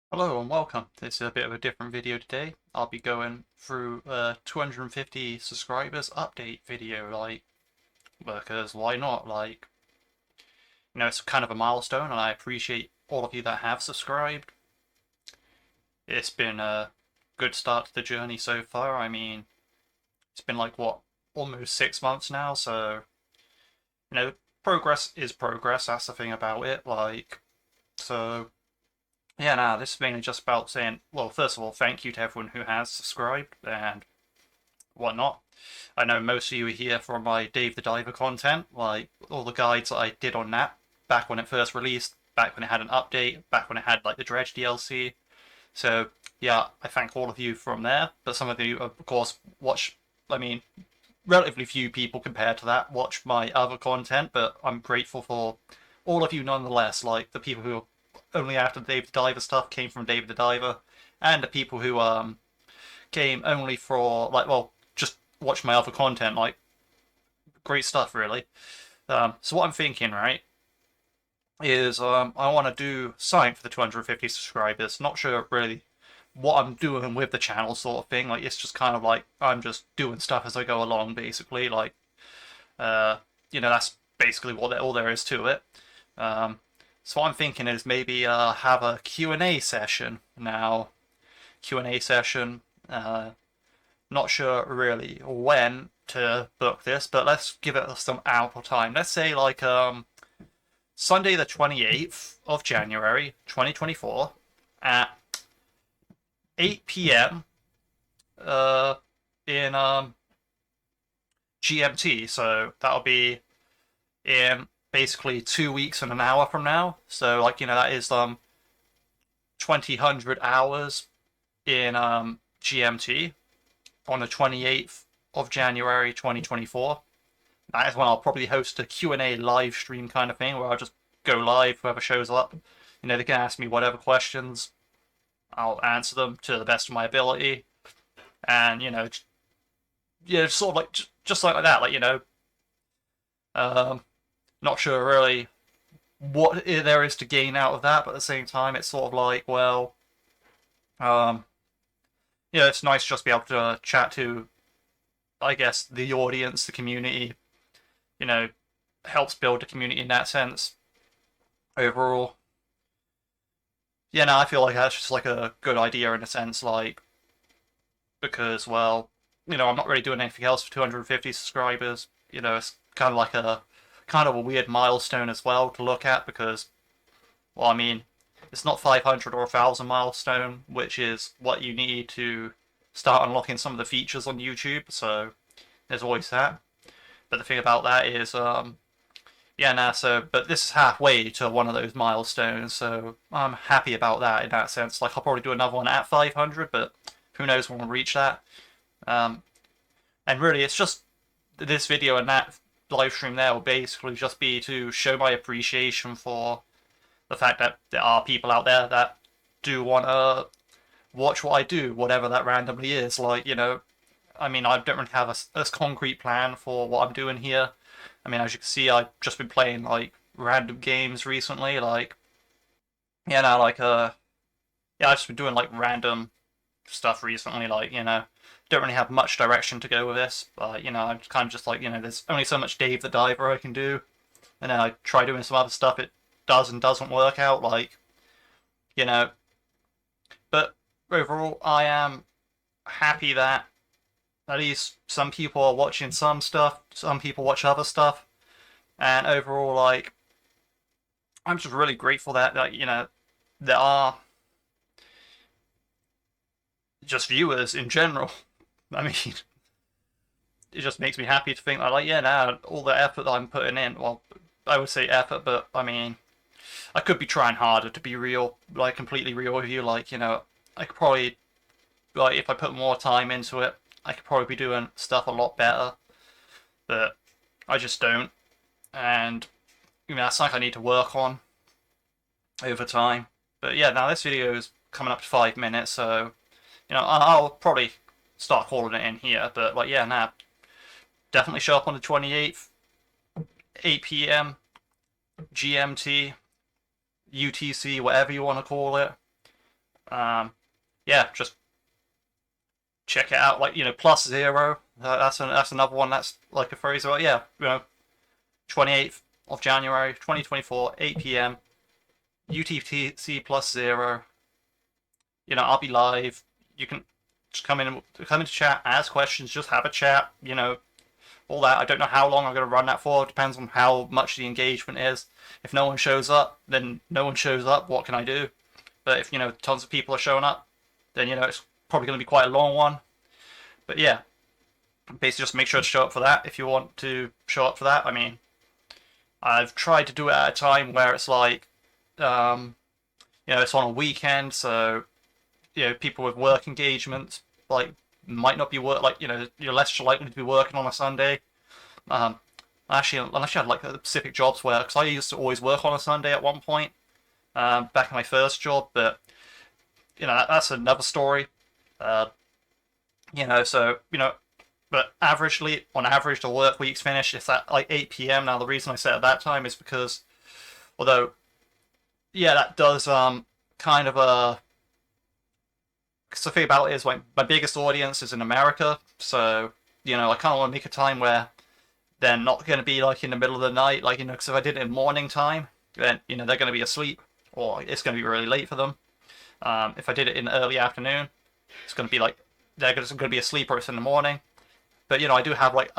Hello and welcome. This is a bit of a different video today. I'll be going through a 250 subscribers update video, because why not? It's kind of a milestone and I appreciate all of you that have subscribed. It's been a good start to the journey so far. I mean, it's been almost 6 months now, so, progress is progress. That's the thing about it. So yeah, nah, this is mainly just about saying, well, first of all, thank you to everyone who has subscribed and whatnot. I know most of you are here from my Dave the Diver content, like all the guides that I did on that back when it first released, back when it had an update, back when it had like the Dredge DLC. So yeah, I thank all of you from there. But some of you, of course, I mean, relatively few people compared to that watch my other content, but I'm grateful for all of you nonetheless. Like the people who only after the Dave the Diver stuff came from Dave the Diver, and the people who came only for just watch my other content. Like great stuff, really. So what I'm thinking, right, is I want to do something for the 250 subscribers. Not sure really what I'm doing with the channel, sort of thing. Like it's just kind of like I'm just doing stuff as I go along, basically. Uh, that's basically all there is to it. Um, so what I'm thinking is maybe have a Q&A session now. Q&A session. Not sure really when to book this, but let's give it some ample time. Let's say Sunday the 28th of January 2024 at 8 p.m. uh in GMT. So that'll be in basically 2 weeks and an hour from now. So that is 2000 hours in GMT on the 28th of January 2024. That is when I'll probably host a Q&A live stream kind of thing where I'll just go live, whoever shows up. They can ask me whatever questions. I'll answer them to the best of my ability. And, yeah, sort of just like that. Um, not sure really what there is to gain out of that, but at the same time, it's sort of um, it's nice just to be able to chat to, I guess, the audience, the community. You know, helps build a community in that sense. Overall, yeah, no, I feel like that's just like a good idea in a sense, because I'm not really doing anything else for 250 subscribers. It's kind of a weird milestone as well to look at because, well, I mean, it's not 500 or 1,000 milestone, which is what you need to start unlocking some of the features on YouTube. So there's always that. But the thing about that is, yeah, nah. But this is halfway to one of those milestones, so I'm happy about that in that sense. Like I'll probably do another one at 500, but who knows when we'll reach that. Um, and really, it's just this video and that live stream there will basically just be to show my appreciation for the fact that there are people out there that do want to watch what I do, whatever that randomly is. I mean, I don't really have a concrete plan for what I'm doing here. I mean, as you can see, I've just been playing random games recently. Yeah, no, yeah, I've just been doing random stuff recently. Don't really have much direction to go with this, but I'm kind of just there's only so much Dave the Diver I can do, and then I try doing some other stuff. It does and doesn't work out. You know, but overall, I am happy that at least some people are watching some stuff, some people watch other stuff, and overall, I'm just really grateful that there are just viewers in general. I mean, it just makes me happy to think that, yeah, now all the effort that I'm putting in, well, I would say effort, but I mean, I could be trying harder to be real, completely real with you. I could probably, if I put more time into it, I could probably be doing stuff a lot better, but I just don't. And, that's something I need to work on over time. But yeah, now this video is coming up to 5 minutes, so I'll probably start calling it in here. But yeah, nah, definitely show up on the 28th, 8 p.m. GMT, UTC, whatever you want to call it. Yeah, just check it out. Like, +0. That's another one that's like a phrase. Well, yeah, 28th of January, 2024, 8 p.m. UTC +0. I'll be live. You can just come into chat, ask questions, just have a chat. All that. I don't know how long I'm going to run that for. It depends on how much the engagement is. If no one shows up, then no one shows up. What can I do? But if tons of people are showing up, then it's probably going to be quite a long one. But yeah, basically just make sure to show up for that if you want to show up for that. I mean, I've tried to do it at a time where it's like, it's on a weekend, so people with work engagements like might not be you're less likely to be working on a Sunday. Actually, unless you had like specific jobs where, because I used to always work on a Sunday at one point, back in my first job, but that's another story. So but on average, the work week's finished. It's at like 8 p.m. Now, the reason I said at that time is because, although, yeah, that does kind of because the thing about it is, like, my biggest audience is in America, so I kind of want to make a time where they're not going to be like in the middle of the night, like because if I did it in morning time, then they're going to be asleep, or it's going to be really late for them. If I did it in the early afternoon, it's going to be like they're going to be asleep, or it's in the morning. But I do have like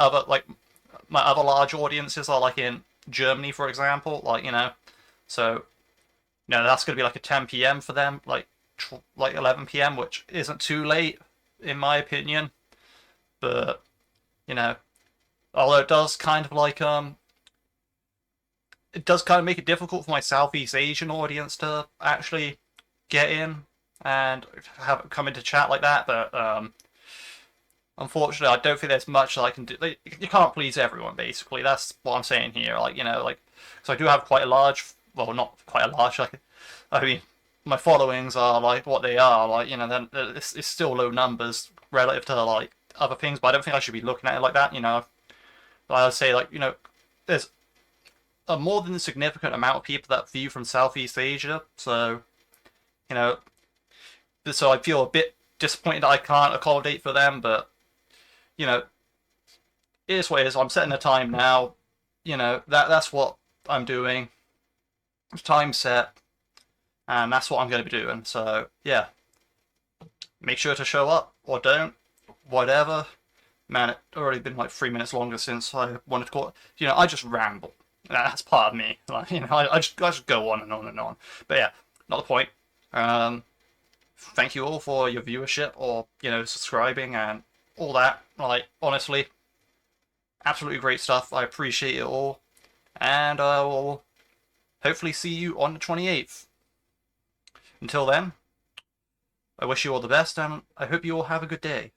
my other large audiences are like in Germany, for example, so that's going to be like a 10 p.m. for them, like 11 p.m., which isn't too late in my opinion. But although it does kind of like it does kind of make it difficult for my Southeast Asian audience to actually get in and have it come into chat like that. But unfortunately, I don't think there's much that I can do. You can't please everyone, basically. That's what I'm saying here. So I do have quite a large, well, not quite a large. I mean, my followings are like what they are. Then it's still low numbers relative to like other things. But I don't think I should be looking at it like that. I would say there's a more than significant amount of people that view from Southeast Asia. So so I feel a bit disappointed that I can't accommodate for them, but it is what it is. I'm setting the time now. That's what I'm doing. It's time set, and that's what I'm going to be doing. So yeah, make sure to show up or don't, whatever. Man, it's already been like 3 minutes longer since I wanted to call it. I just ramble. That's part of me. I just go on and on and on. But yeah, not the point. Thank you all for your viewership or subscribing and all that. Honestly, absolutely great stuff. I appreciate it all, and I will hopefully see you on the 28th. Until then, I wish you all the best, and I hope you all have a good day.